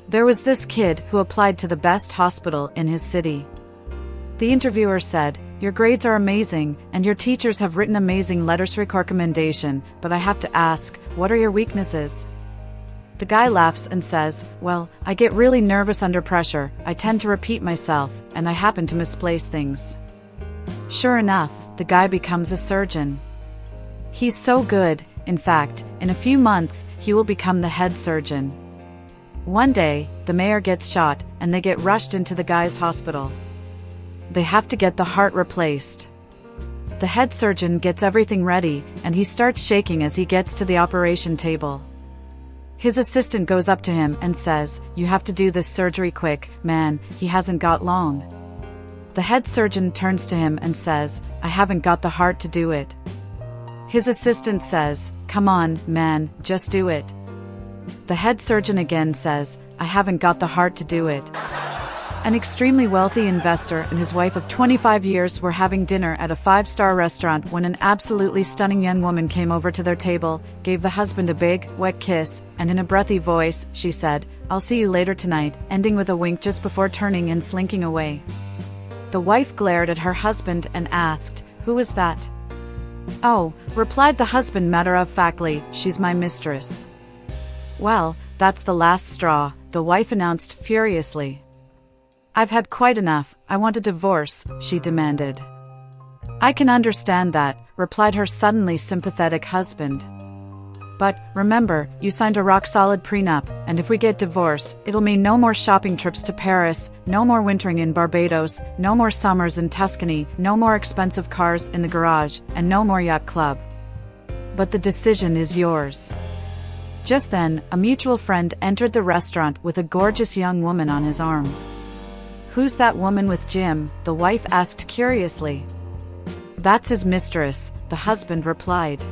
There was this kid who applied to the best hospital in his city. The interviewer said, "Your grades are amazing, and your teachers have written amazing letters of recommendation, but I have to ask, what are your weaknesses?" The guy laughs and says, "Well, I get really nervous under pressure, I tend to repeat myself, and I happen to misplace things." Sure enough, the guy becomes a surgeon. He's so good, in fact, in a few months, he will become the head surgeon. One day, the mayor gets shot, and they get rushed into the guy's hospital. They have to get the heart replaced. The head surgeon gets everything ready, and he starts shaking as he gets to the operation table. His assistant goes up to him and says, "You have to do this surgery quick, man, he hasn't got long." The head surgeon turns to him and says, "I haven't got the heart to do it." His assistant says, "Come on, man, just do it." The head surgeon again says, "I haven't got the heart to do it." An extremely wealthy investor and his wife of 25 years were having dinner at a 5-star restaurant when an absolutely stunning young woman came over to their table, gave the husband a big, wet kiss, and in a breathy voice, she said, "I'll see you later tonight," ending with a wink just before turning and slinking away. The wife glared at her husband and asked, "Who is that?" "Oh," replied the husband matter-of-factly, "she's my mistress." "Well, that's the last straw," the wife announced furiously. "I've had quite enough, I want a divorce," she demanded. "I can understand that," replied her suddenly sympathetic husband. "But, remember, you signed a rock-solid prenup, and if we get divorced, it'll mean no more shopping trips to Paris, no more wintering in Barbados, no more summers in Tuscany, no more expensive cars in the garage, and no more yacht club. But the decision is yours." Just then, a mutual friend entered the restaurant with a gorgeous young woman on his arm. "Who's that woman with Jim?" the wife asked curiously. "That's his mistress," the husband replied.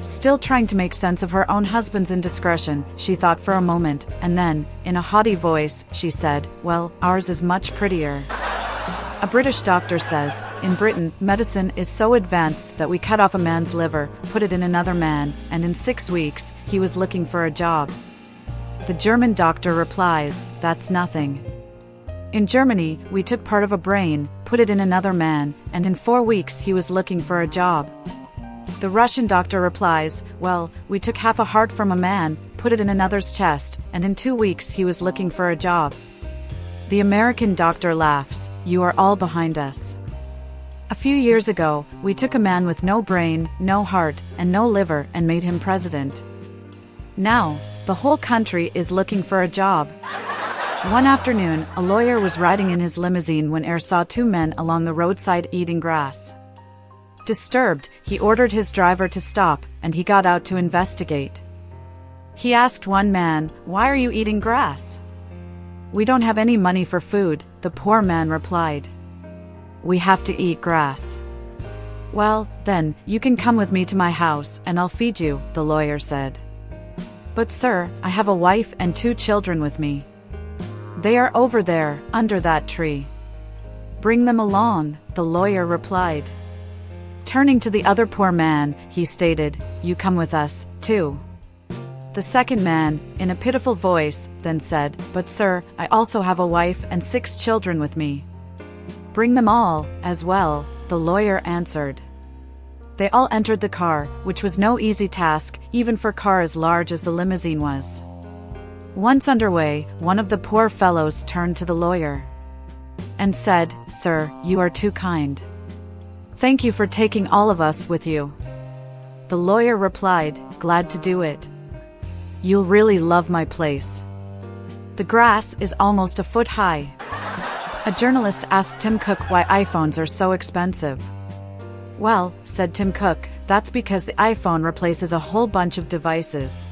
Still trying to make sense of her own husband's indiscretion, she thought for a moment, and then, in a haughty voice, she said, "Well, ours is much prettier." A British doctor says, "In Britain, medicine is so advanced that we cut off a man's liver, put it in another man, and in 6 weeks, he was looking for a job." The German doctor replies, "That's nothing. In Germany, we took part of a brain, put it in another man, and in 4 weeks he was looking for a job." The Russian doctor replies, "Well, we took half a heart from a man, put it in another's chest, and in 2 weeks he was looking for a job." The American doctor laughs, "You are all behind us. A few years ago, we took a man with no brain, no heart, and no liver and made him president. Now, the whole country is looking for a job." One afternoon, a lawyer was riding in his limousine when he saw 2 men along the roadside eating grass. Disturbed, he ordered his driver to stop, and he got out to investigate. He asked one man, "Why are you eating grass?" "We don't have any money for food," the poor man replied. "We have to eat grass." "Well, then, you can come with me to my house, and I'll feed you," the lawyer said. "But sir, I have a wife and 2 children with me. They are over there, under that tree." "Bring them along," the lawyer replied. Turning to the other poor man, he stated, "You come with us, too." The second man, in a pitiful voice, then said, "But sir, I also have a wife and 6 children with me." "Bring them all, as well," the lawyer answered. They all entered the car, which was no easy task, even for a car as large as the limousine was. Once underway, one of the poor fellows turned to the lawyer and said, "Sir, you are too kind. Thank you for taking all of us with you." The lawyer replied, "Glad to do it. You'll really love my place. The grass is almost a foot high." A journalist asked Tim Cook why iPhones are so expensive. "Well," said Tim Cook, "that's because the iPhone replaces a whole bunch of devices.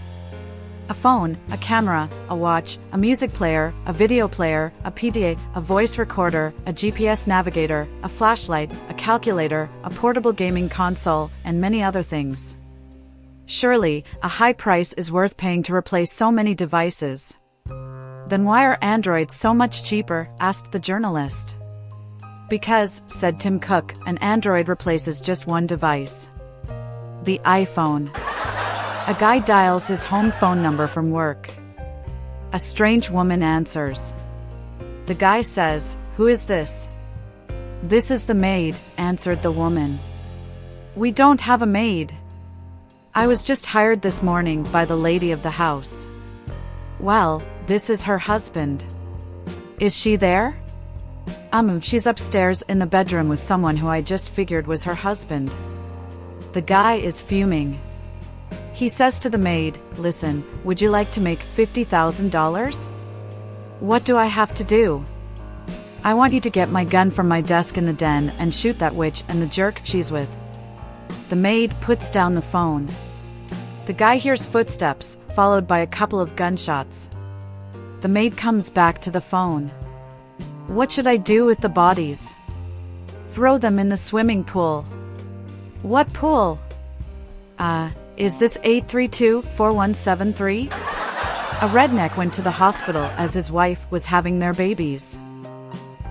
A phone, a camera, a watch, a music player, a video player, a PDA, a voice recorder, a GPS navigator, a flashlight, a calculator, a portable gaming console, and many other things. Surely, a high price is worth paying to replace so many devices." "Then why are Androids so much cheaper?" asked the journalist. "Because," said Tim Cook, "an Android replaces just one device. The iPhone." A guy dials his home phone number from work. A strange woman answers. The guy says, "Who is this?" "This is the maid," answered the woman. "We don't have a maid. I was just hired this morning by the lady of the house." "Well, this is her husband." "Is she there?" She's upstairs in the bedroom with someone who I just figured was her husband." The guy is fuming. He says to the maid, "Listen, would you like to make $50,000? What do I have to do? I want you to get my gun from my desk in the den and shoot that witch and the jerk she's with." The maid puts down the phone. The guy hears footsteps, followed by a couple of gunshots. The maid comes back to the phone. "What should I do with the bodies?" "Throw them in the swimming pool." "What pool?" Is this 832-4173? A redneck went to the hospital as his wife was having their babies.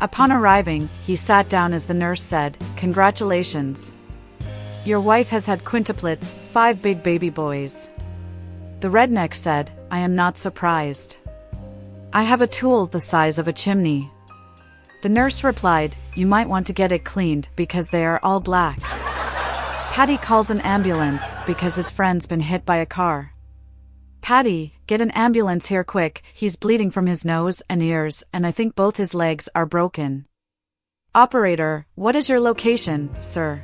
Upon arriving, he sat down as the nurse said, "Congratulations. Your wife has had quintuplets, 5 big baby boys." The redneck said, "I am not surprised. I have a tool the size of a chimney." The nurse replied, "You might want to get it cleaned because they are all black." Patty calls an ambulance because his friend's been hit by a car. "Patty, get an ambulance here quick, he's bleeding from his nose and ears, and I think both his legs are broken." "Operator, what is your location, sir?"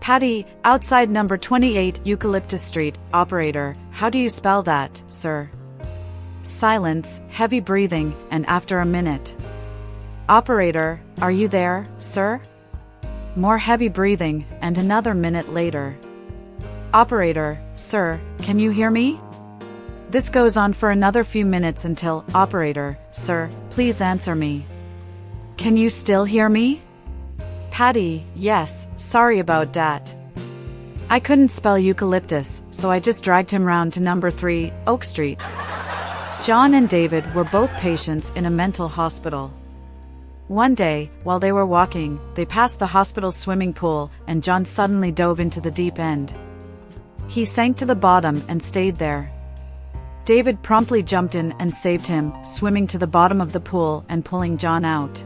"Patty, outside number 28 Eucalyptus Street." "Operator, how do you spell that, sir?" Silence, heavy breathing, and after a minute. "Operator, are you there, sir?" More heavy breathing, and another minute later. "Operator, sir, can you hear me?" This goes on for another few minutes until, "Operator, sir, please answer me. Can you still hear me?" Patty, "Yes, sorry about that. I couldn't spell eucalyptus, so I just dragged him round to number 3, Oak Street." John and David were both patients in a mental hospital. One day, while they were walking, they passed the hospital's swimming pool, and John suddenly dove into the deep end. He sank to the bottom and stayed there. David promptly jumped in and saved him, swimming to the bottom of the pool and pulling John out.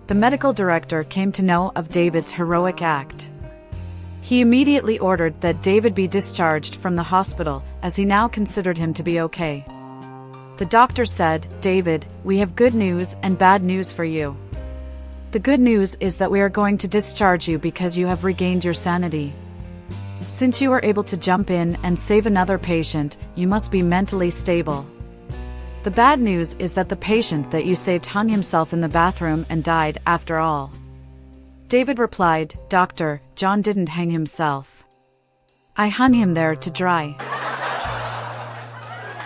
The medical director came to know of David's heroic act. He immediately ordered that David be discharged from the hospital, as he now considered him to be okay. The doctor said, "David, we have good news and bad news for you. The good news is that we are going to discharge you because you have regained your sanity. Since you were able to jump in and save another patient, you must be mentally stable. The bad news is that the patient that you saved hung himself in the bathroom and died after all." David replied, "Doctor, John didn't hang himself. I hung him there to dry."